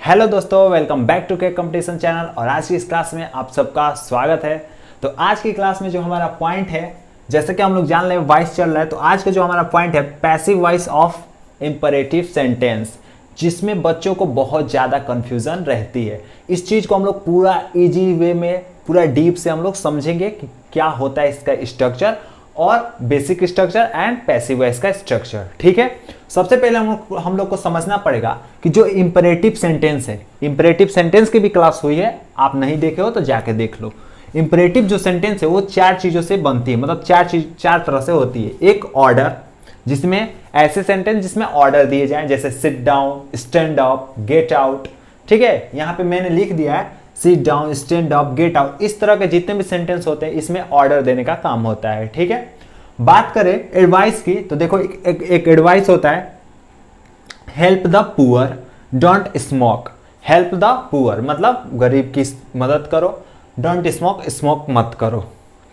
Hello दोस्तों, welcome back to के competition channel. और आज की इस क्लास में आप सबका स्वागत है। तो आज की क्लास में जो हमारा पॉइंट है, जैसे कि हम लोग जान रहे हैं वॉइस चल रहा है, तो आज का जो हमारा पॉइंट है passive voice of imperative sentence, जिसमें बच्चों को बहुत ज़्यादा कन्फ्यूजन रहती है। इस चीज़ को हम लोग पूरा ईजी वे में, पूरा डीप से हम लोग समझेंगे कि क्या होता है इसका स्ट्रक्चर और basic structure and passive voice का स्ट्रक्चर। ठीक है, सबसे पहले हम लोग को समझना पड़ेगा कि जो इंपरेटिव सेंटेंस है, इंपरेटिव सेंटेंस की भी क्लास हुई है, आप नहीं देखे हो तो जाके देख लो। इंपरेटिव जो सेंटेंस है वो चार चीजों से बनती है, मतलब चार तरह से होती है। एक ऑर्डर, जिसमें ऐसे सेंटेंस जिसमें ऑर्डर दिए जाए, जैसे sit down, stand up, get out. ठीक है, यहाँ पे मैंने लिख दिया है sit down, stand up, get out. इस तरह के जितने भी सेंटेंस होते हैं इसमें ऑर्डर देने का काम होता है। ठीक है, बात करें एडवाइस की, तो देखो एक एडवाइस होता है, help the poor, don't smoke. Help the poor मतलब गरीब की मदद करो, डोंट स्मोक, स्मोक मत करो।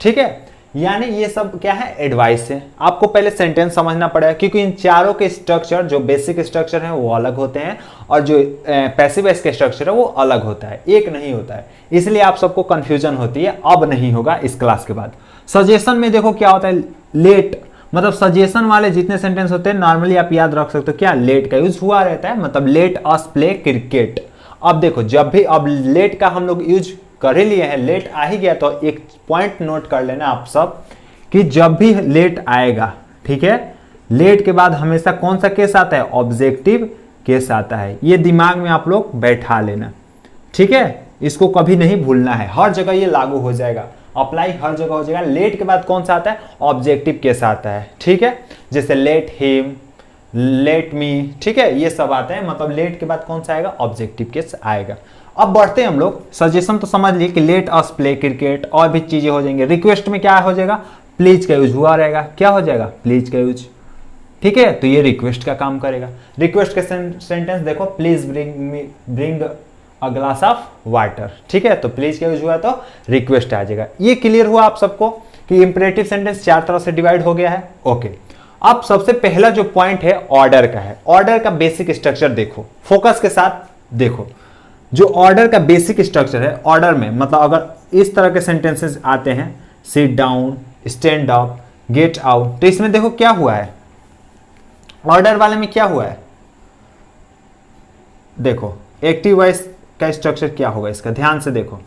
ठीक है, यानी ये सब क्या है, एडवाइस है। आपको पहले सेंटेंस समझना पड़ेगा, क्योंकि इन चारों के स्ट्रक्चर, जो बेसिक स्ट्रक्चर है वो अलग होते हैं और जो पैसिव वॉइस के स्ट्रक्चर है वो अलग होता है, एक नहीं होता है। इसलिए आप सबको कंफ्यूजन होती है, अब नहीं होगा इस क्लास के बाद। सजेशन में देखो क्या होता है, लेट, मतलब सजेशन वाले जितने सेंटेंस होते हैं नॉर्मली आप याद रख सकते हो, क्या लेट का यूज हुआ रहता है, मतलब लेट अस प्ले क्रिकेट। अब देखो, जब भी अब लेट का हम लोग यूज कर ही लिए हैं, लेट आ ही गया, तो एक पॉइंट नोट कर लेना आप सब कि जब भी लेट आएगा, ठीक है, लेट के बाद हमेशा कौन सा केस आता है, ऑब्जेक्टिव केस आता है। ये दिमाग में आप लोग बैठा लेना, ठीक है, इसको कभी नहीं भूलना है, हर जगह ये लागू हो जाएगा, अप्लाई हर जगह हो जाएगा। लेट के बाद कौन सा आता है, ऑब्जेक्टिव केस आता है। ठीक है, जैसे लेट हिम, लेट मी, ठीक है, ये सब आते हैं, मतलब लेट के बाद कौन सा आएगा, ऑब्जेक्टिव केस आएगा। अब बढ़ते हैं हम लोग, सजेशन तो समझ लिए कि लेट अस प्ले क्रिकेट, और भी चीजें हो जाएंगे। रिक्वेस्ट में क्या हो जाएगा, प्लीज का यूज हुआ रहेगा, क्या हो जाएगा, प्लीज का यूज। ठीक है, तो ये रिक्वेस्ट का काम करेगा। रिक्वेस्ट के सेंटेंस देखो, please bring a glass of water. ठीक है, तो प्लीज का यूज हुआ तो रिक्वेस्ट आ जाएगा। ये क्लियर हुआ आप सबको कि इंपरेटिव सेंटेंस चार तरह से डिवाइड हो गया है। ओके, अब सबसे पहला जो पॉइंट है ऑर्डर का है। ऑर्डर का बेसिक स्ट्रक्चर देखो, फोकस के साथ देखो। जो ऑर्डर का बेसिक स्ट्रक्चर है, ऑर्डर में मतलब अगर इस तरह के सेंटेंसेस आते हैं, sit down, stand up, get out, तो इसमें देखो क्या हुआ है, ऑर्डर वाले में क्या हुआ है, देखो एक्टिव वॉइस का स्ट्रक्चर क्या होगा इसका, ध्यान से देखो।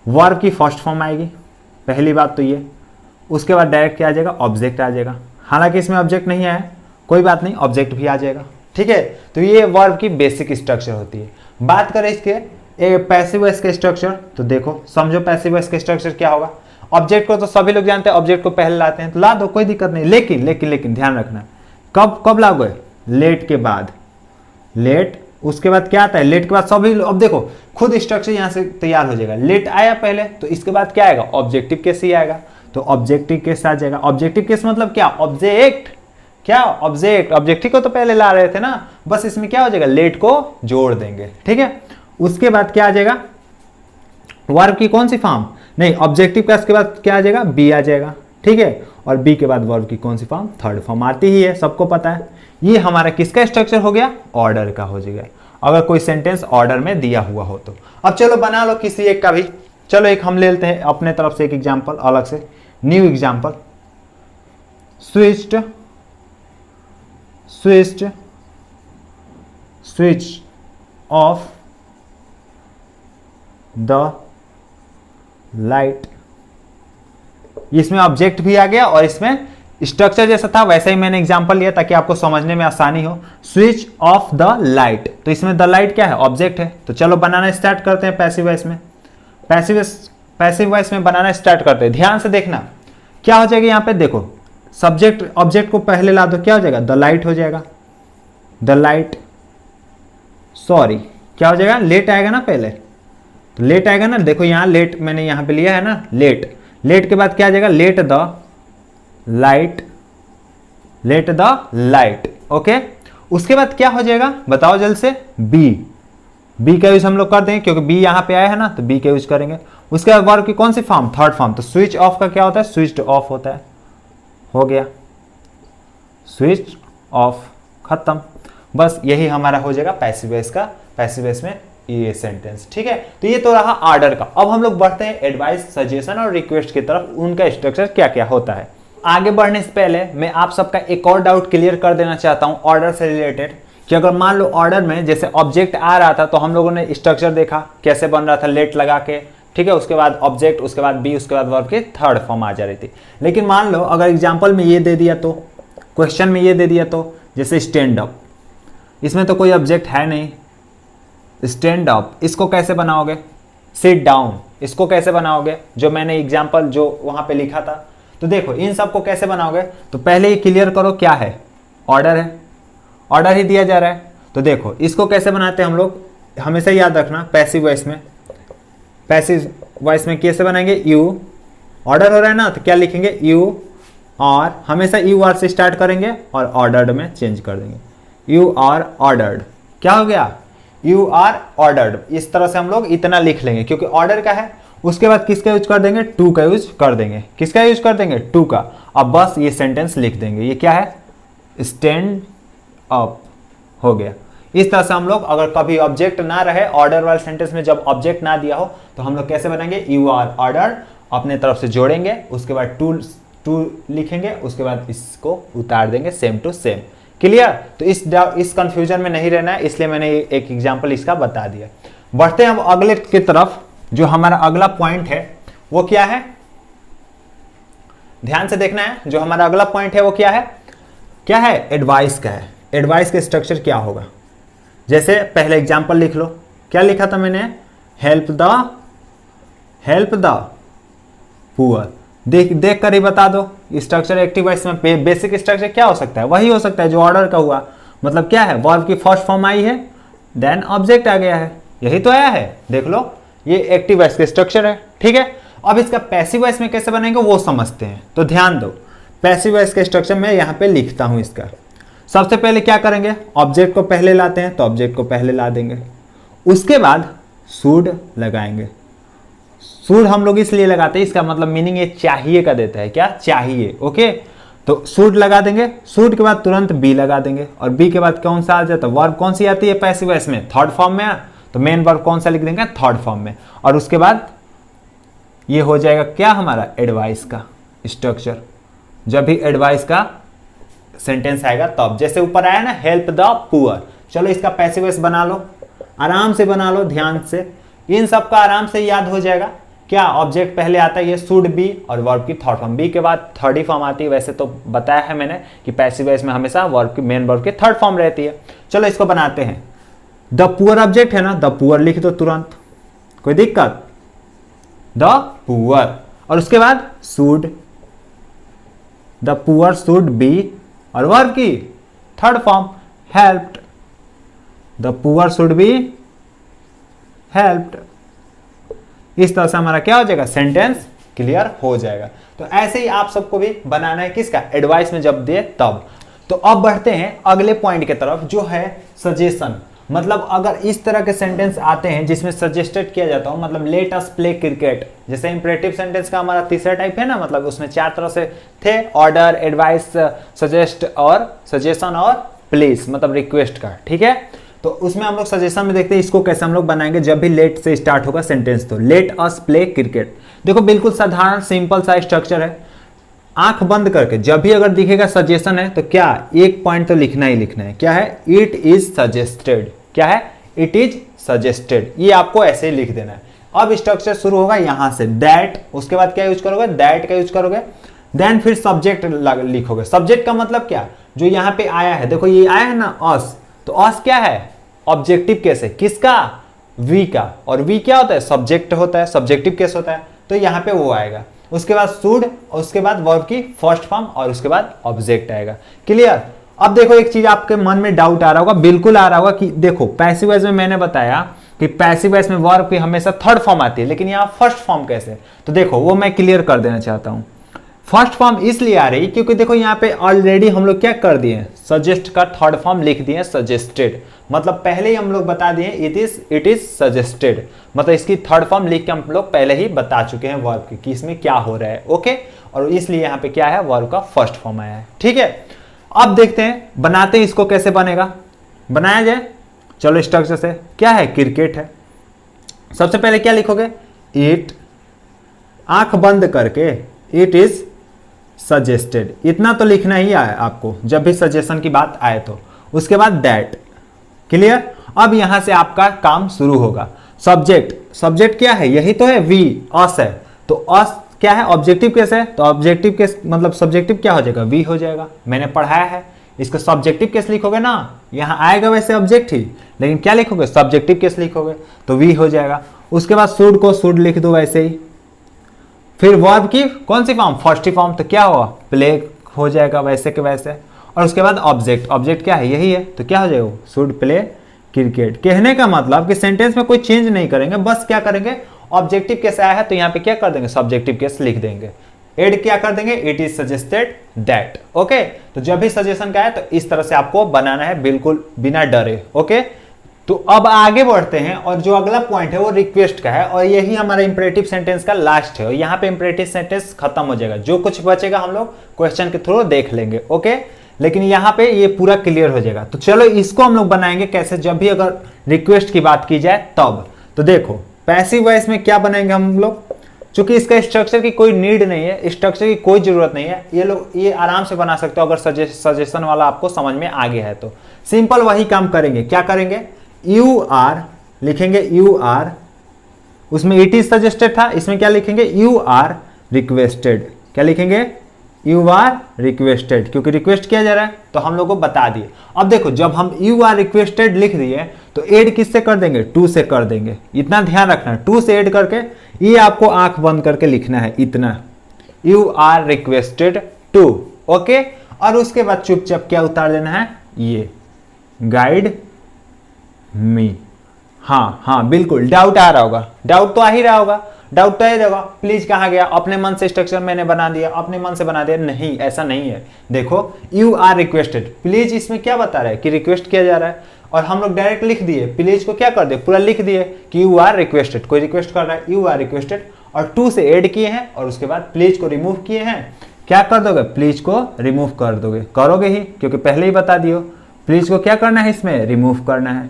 वर्ब की फर्स्ट फॉर्म आएगी, पहली बात तो ये, उसके बाद डायरेक्ट क्या आ जाएगा, ऑब्जेक्ट आ जाएगा। हालांकि इसमें ऑब्जेक्ट नहीं आया, कोई बात नहीं, ऑब्जेक्ट भी आ जाएगा। ठीक है, तो ये वर्ब की बेसिक स्ट्रक्चर होती है। बात करें इसके पैसिव वॉइस के स्ट्रक्चर, तो देखो समझो पैसिव वॉइस के स्ट्रक्चर क्या होगा। ऑब्जेक्ट को तो सभी लोग जानते हैं, ऑब्जेक्ट को पहले लाते हैं, तो ला दो, कोई दिक्कत नहीं। लेकिन लेकिन लेकिन ध्यान रखना, कब लागू है, लेट के बाद। लेट, उसके बाद क्या आता है, लेट के बाद सभी, अब देखो खुद स्ट्रक्चर यहां से तैयार हो जाएगा। लेट आया पहले, तो इसके बाद क्या आएगा, ऑब्जेक्टिव केस ही आएगा, तो ऑब्जेक्टिव केस आ जाएगा। ऑब्जेक्टिव केस मतलब क्या, ऑब्जेक्ट, क्या ऑब्जेक्ट, ऑब्जेक्टिव को तो पहले ला रहे थे ना, बस इसमें क्या हो जाएगा, लेट को जोड़ देंगे। ठीक है, उसके बाद क्या आ जाएगा, वर्ब की कौन सी फॉर्म, नहीं, ऑब्जेक्टिव केस के बाद क्या आ जाएगा, बी आ जाएगा। ठीक है, और बी के बाद वर्ब की कौन सी फॉर्म, थर्ड फॉर्म आती ही है, सबको पता है। ये हमारा किसका स्ट्रक्चर हो गया, ऑर्डर का हो जाएगा, अगर कोई सेंटेंस ऑर्डर में दिया हुआ हो तो। अब चलो बना लो किसी एक का भी, चलो एक हम ले लेते हैं अपने तरफ से एक एग्जांपल अलग से, new example, switched, switch off the light. इसमें ऑब्जेक्ट भी आ गया और इसमें स्ट्रक्चर जैसा था वैसा ही मैंने एग्जांपल लिया ताकि आपको समझने में आसानी हो। स्विच ऑफ द लाइट, तो इसमें द लाइट क्या है, ऑब्जेक्ट है। तो चलो बनाना स्टार्ट करते हैं पैसिव वॉइस में। पैसिव वॉइस में बनाना स्टार्ट करते हैं, ध्यान से देखना क्या हो जाएगा। यहाँ पे देखो सब्जेक्ट ऑब्जेक्ट को पहले ला दो, क्या हो जाएगा, द लाइट हो जाएगा। द लाइट, सॉरी क्या हो जाएगा, लेट आएगा ना पहले, तो लेट आएगा ना, देखो यहाँ लेट मैंने यहाँ पे लिया है ना, लेट। लेट के बाद क्या आ जाएगा, let the light, let the light. Okay, उसके बाद क्या हो जाएगा बताओ जल्द से, बी। बी का यूज हम लोग कर देंगे क्योंकि बी यहाँ पे आया है ना, तो बी का यूज करेंगे। उसके बाद वर्ब की कौन सी फॉर्म, थर्ड फॉर्म, तो स्विच ऑफ का क्या होता है, स्विच्ड ऑफ होता है, हो गया स्विच ऑफ, खत्म। बस यही हमारा हो जाएगा पैसिव वॉइस का, पैसिव वॉइस में ये सेंटेंस। ठीक है, तो ये तो रहा ऑर्डर का। अब हम लोग बढ़ते हैं एडवाइस, सजेशन और रिक्वेस्ट की तरफ। उनका स्ट्रक्चर क्या क्या होता है। आगे बढ़ने से पहले मैं आप सबका एक और डाउट क्लियर कर देना चाहता हूं ऑर्डर से रिलेटेड, कि अगर मान लो ऑर्डर में जैसे ऑब्जेक्ट आ रहा था तो हम लोगों ने स्ट्रक्चर देखा कैसे बन रहा था, लेट लगा के, ठीक है, उसके बाद ऑब्जेक्ट, उसके बाद बी, उसके बाद वर्ब की थर्ड फॉर्म आ जा रही थी। लेकिन मान लो अगर एग्जाम्पल में ये दे दिया तो, क्वेश्चन में ये दे दिया तो, जैसे स्टैंड अप, इसमें तो कोई ऑब्जेक्ट है नहीं, स्टैंड अप इसको कैसे बनाओगे, सिट डाउन इसको कैसे बनाओगे, जो मैंने एग्जाम्पल जो वहां पे लिखा था। तो देखो इन सब को कैसे बनाओगे, तो पहले ये क्लियर करो क्या है, ऑर्डर है, ऑर्डर ही दिया जा रहा है। तो देखो इसको कैसे बनाते हैं हम लोग, हमेशा याद रखना पैसिव वॉइस में, पैसिव वॉइस में कैसे बनाएंगे, यू, ऑर्डर हो रहा है ना तो क्या लिखेंगे, यू और, हमेशा यू आर से स्टार्ट करेंगे और ऑर्डर्ड में चेंज कर देंगे, यू आर ऑर्डर्ड। क्या हो गया, यू आर ऑर्डर्ड। इस तरह से हम लोग इतना लिख लेंगे क्योंकि ऑर्डर का है। उसके बाद किसका यूज कर देंगे, टू का यूज कर देंगे। किसका यूज कर देंगे, टू का। अब बस ये सेंटेंस लिख देंगे, ये क्या है, स्टैंड अप हो गया। इस तरह से हम लोग अगर कभी ऑब्जेक्ट ना रहे ऑर्डर वाले सेंटेंस में, जब ऑब्जेक्ट ना दिया हो तो हम लोग कैसे बनाएंगे, यू आर ऑर्डर, अपने तरफ से जोड़ेंगे, उसके बाद टू लिखेंगे, उसके बाद इसको उतार देंगे सेम टू सेम। क्लियर। तो इस कंफ्यूजन में नहीं रहना है, इसलिए मैंने एक एग्जांपल इसका बता दिया। बढ़ते हैं अब अगले की तरफ। जो हमारा अगला पॉइंट है वो क्या है, ध्यान से देखना है। जो हमारा अगला पॉइंट है वो क्या है, एडवाइस का है। एडवाइस का स्ट्रक्चर क्या होगा, जैसे पहले एग्जांपल लिख लो। क्या लिखा था मैंने, हेल्प द पुअर। देख कर ही बता दो स्ट्रक्चर। एक्टिव वॉइस में बेसिक स्ट्रक्चर क्या हो सकता है, वही हो सकता है जो ऑर्डर का हुआ। मतलब क्या है, वर्ब की फर्स्ट फॉर्म आई है, देन ऑब्जेक्ट आ गया है, यही तो आया है। देख लो ये एक्टिव वॉइस का स्ट्रक्चर है। ठीक है, अब इसका पैसिव वॉइस में कैसे बनेगा वो समझते हैं। तो ध्यान दो, पैसिव वॉइस का स्ट्रक्चर मैं यहाँ पे लिखता हूँ इसका। सबसे पहले क्या करेंगे, ऑब्जेक्ट को पहले लाते हैं तो ऑब्जेक्ट को पहले ला देंगे। उसके बाद शुड लगाएंगे। शुड हम लोग इसलिए लगाते हैं, इसका मतलब मीनिंग ये चाहिए का देता है, क्या चाहिए। ओके, तो शुड लगा देंगे। शुड के बाद तुरंत बी लगा देंगे और बी के बाद कौन सा आ जाता है, वर्ब कौन सी आती है पैसिव वॉइस में, थर्ड फॉर्म में। तो मेन वर्ब कौन सा लिख देंगे, थर्ड फॉर्म में। और उसके बाद ये हो जाएगा क्या हमारा, एडवाइस का स्ट्रक्चर। जब भी एडवाइस का सेंटेंस आएगा तब, जैसे ऊपर आया ना हेल्प द पुअर। चलो इसका पैसिव वॉइस बना लो, आराम से बना लो, ध्यान से। इन सब का आराम से याद हो जाएगा। क्या ऑब्जेक्ट पहले आता है, ये शुड बी और वर्ब की थर्ड फॉर्म, बी के बाद थर्ड ही फॉर्म आती है। वैसे तो बताया है मैंने कि पैसिव वॉइस में हमेशा वर्ब की मेन वर्ब की थर्ड फॉर्म रहती है। चलो इसको बनाते हैं। द पुअर ऑब्जेक्ट है ना, द पुअर लिख दो तुरंत, कोई दिक्कत, द पुअर। और उसके बाद should, the poor should be और वर्ब की third form helped, the poor should be helped. इस तरह से हमारा क्या हो जाएगा, सेंटेंस क्लियर हो जाएगा। तो ऐसे ही आप सबको भी बनाना है, किसका, एडवाइस में जब दे तब। तो अब बढ़ते हैं अगले पॉइंट की तरफ जो है सजेशन। मतलब अगर इस तरह के सेंटेंस आते हैं जिसमें सजेस्टेड किया जाता हो, मतलब लेट अस प्ले क्रिकेट, जैसे इंपरेटिव सेंटेंस का हमारा तीसरा टाइप है ना, मतलब उसमें चार तरह से थे, ऑर्डर, एडवाइस, सजेस्ट और सजेशन और प्लीज, मतलब रिक्वेस्ट का। ठीक है, तो उसमें हम लोग सजेशन में देखते हैं इसको कैसे हम लोग बनाएंगे जब भी लेट से स्टार्ट होगा सेंटेंस। तो लेट अस प्ले क्रिकेट, देखो बिल्कुल साधारण सिंपल सा स्ट्रक्चर है। आंख बंद करके जब भी अगर दिखेगा सजेशन है तो क्या, एक पॉइंट तो लिखना ही लिखना है। क्या है, इट इज सजेस्टेड। क्या है, इट इज सजेस्टेड। ये आपको ऐसे ही लिख देना है। अब स्ट्रक्चर शुरू होगा यहां से, दैट, उसके बाद क्या यूज करोगे, दैट का यूज करोगे, देन फिर सब्जेक्ट लिखोगे। सब्जेक्ट का मतलब क्या, जो यहाँ पे आया है, देखो ये आया है ना अस, तो अस क्या है, ऑब्जेक्टिव केस है, किसका, वी का। और वी क्या होता है, सब्जेक्ट होता है, सब्जेक्टिव केस होता है, तो यहाँ पे वो आएगा। उसके बाद शुड, उसके बाद वर्ब की फर्स्ट फॉर्म और उसके बाद ऑब्जेक्ट आएगा। क्लियर। अब देखो एक चीज आपके मन में डाउट आ रहा होगा, बिल्कुल आ रहा होगा, कि देखो पैसिव वॉइस में मैंने बताया कि पैसिव वॉइस में वर्ब की हमेशा थर्ड फॉर्म आती है, लेकिन यहाँ फर्स्ट फॉर्म कैसे। तो देखो वो मैं क्लियर कर देना चाहता हूँ। फर्स्ट फॉर्म इसलिए आ रही क्योंकि देखो यहाँ पे ऑलरेडी हम लोग क्या कर दिए, सजेस्ट का थर्ड फॉर्म लिख दिए सजेस्टेड। मतलब पहले ही हम लोग बता दिए इट इज सजेस्टेड, मतलब इसकी थर्ड फॉर्म लिख के हम लोग पहले ही बता चुके हैं वर्ब की कि इसमें क्या हो रहा है। ओके, और इसलिए यहाँ पे क्या है, वर्ब का फर्स्ट फॉर्म आया है। ठीक है, अब देखते हैं बनाते हैं इसको कैसे बनेगा, बनाया जाए। चलो स्ट्रक्चर से, क्या है, क्रिकेट है, सबसे पहले क्या लिखोगे, इट, आंख बंद करके इट इज सजेस्टेड, इतना तो लिखना ही है आपको जब भी सजेशन की बात आए तो। उसके बाद दैट, क्लियर। अब यहां से आपका काम शुरू होगा। सब्जेक्ट, सब्जेक्ट क्या है, यही तो है, वी, अस है, तो अस क्या है, ऑब्जेक्टिव केस है, तो ऑब्जेक्टिव केस मतलब सब्जेक्टिव क्या हो जाएगा, वी हो जाएगा। मैंने पढ़ाया है, इसको सब्जेक्टिव केस लिखोगे ना, यहां आएगा वैसे ऑब्जेक्ट ही, लेकिन क्या लिखोगे, सब्जेक्टिव केस लिखोगे, तो वी हो जाएगा। उसके बाद शुड को शुड लिख दो वैसे ही। फिर वर्ब की कौन सी फॉर्म, फर्स्ट फॉर्म, तो क्या होगा, प्ले हो जाएगा वैसे के वैसे। और उसके बाद ऑब्जेक्ट, ऑब्जेक्ट क्या है, यही है, तो क्या हो जाएगा, शुड प्ले क्रिकेट। कहने का मतलब कि सेंटेंस में कोई चेंज नहीं करेंगे, बस क्या करेंगे, ऑब्जेक्टिव केस आया है तो यहाँ पे क्या कर देंगे, सब्जेक्टिव केस लिख देंगे। एड क्या कर देंगे, it is suggested that. Okay, तो जब भी सजेशन का है तो इस तरह से आपको बनाना है, बिल्कुल बिना डरे। ओके, तो अब आगे बढ़ते हैं और जो अगला पॉइंट है वो रिक्वेस्ट का है, और यही हमारा इंपरेटिव सेंटेंस का लास्ट है। और यहाँ पे इंपरेटिव सेंटेंस खत्म हो जाएगा, जो कुछ बचेगा हम लोग क्वेश्चन के थ्रू देख लेंगे। ओके, लेकिन यहाँ पे ये पूरा क्लियर हो जाएगा। तो चलो इसको हम लोग बनाएंगे कैसे, जब भी अगर रिक्वेस्ट की बात की जाए तब। तो देखो पैसिव वॉइस में क्या बनाएंगे हम लोग, चूंकि इसका स्ट्रक्चर की कोई नीड नहीं है, स्ट्रक्चर की कोई जरूरत नहीं है, ये लोग ये आराम से बना सकते हो अगर सजेशन वाला आपको समझ में आ गया है तो। सिंपल वही काम करेंगे, क्या करेंगे, यू आर लिखेंगे, यू आर, उसमें इट इज सजेस्टेड था, इसमें क्या लिखेंगे, यू आर रिक्वेस्टेड। क्या लिखेंगे, यू आर रिक्वेस्टेड, क्योंकि रिक्वेस्ट किया जा रहा है तो हम लोग को बता दिए। अब देखो जब हम यू आर रिक्वेस्टेड लिख दिए तो एड किससे कर देंगे, टू से कर देंगे, इतना ध्यान रखना है। टू से एड करके ये आपको आंख बंद करके लिखना है, इतना, you are requested to. Okay, और उसके बाद चुपचाप क्या उतार देना है, ये गाइड मी। हाँ हाँ बिल्कुल, डाउट आ रहा होगा, डाउट तो आ ही रहा होगा, डाउट तो आ ही रहेगा, प्लीज कहाँ गया, अपने मन से स्ट्रक्चर मैंने बना दिया, अपने मन से बना दिया, नहीं ऐसा नहीं है। देखो यू आर रिक्वेस्टेड, प्लीज इसमें क्या बता रहा है कि रिक्वेस्ट किया जा रहा है, और हम लोग डायरेक्ट लिख दिए, प्लीज को क्या कर दे, पूरा लिख दिए कि यू आर रिक्वेस्टेड, कोई रिक्वेस्ट कर रहा है, यू आर रिक्वेस्टेड, और टू से ऐड किए हैं, और उसके बाद प्लीज को रिमूव किए हैं। क्या कर दोगे, प्लीज को रिमूव कर दोगे, करोगे ही क्योंकि पहले ही बता दियो, प्लीज को क्या करना है, इसमें रिमूव करना है,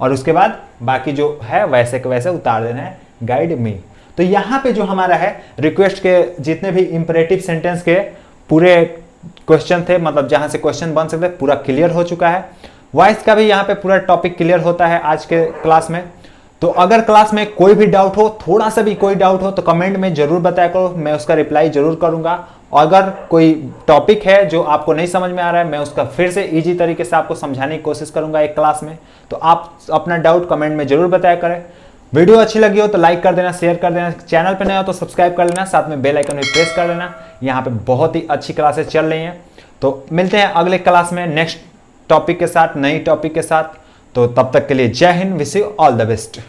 और उसके बाद बाकी जो है वैसे के वैसे उतार देना है, गाइड मी। तो यहाँ पे जो हमारा है रिक्वेस्ट के जितने भी इंपरेटिव सेंटेंस के पूरे क्वेश्चन थे, मतलब जहां से क्वेश्चन बन सकते पूरा क्लियर हो चुका है। वॉइस का भी यहाँ पे पूरा टॉपिक क्लियर होता है आज के क्लास में। तो अगर क्लास में कोई भी डाउट हो, थोड़ा सा भी कोई डाउट हो, तो कमेंट में जरूर बताया करो, मैं उसका रिप्लाई जरूर करूंगा। अगर कोई टॉपिक है जो आपको नहीं समझ में आ रहा है, मैं उसका फिर से इजी तरीके से आपको समझाने की कोशिश करूंगा एक क्लास में। तो आप अपना डाउट कमेंट में जरूर बताया करें। वीडियो अच्छी लगी हो तो लाइक कर देना, शेयर कर देना, चैनल पे नए हो तो सब्सक्राइब कर लेना, साथ में बेल आइकन भी प्रेस कर लेना। यहाँ पे बहुत ही अच्छी क्लासेस चल रही हैं। तो मिलते हैं अगले क्लास में नेक्स्ट टॉपिक के साथ, नई टॉपिक के साथ। तो तब तक के लिए जय Hind, wish you all the best.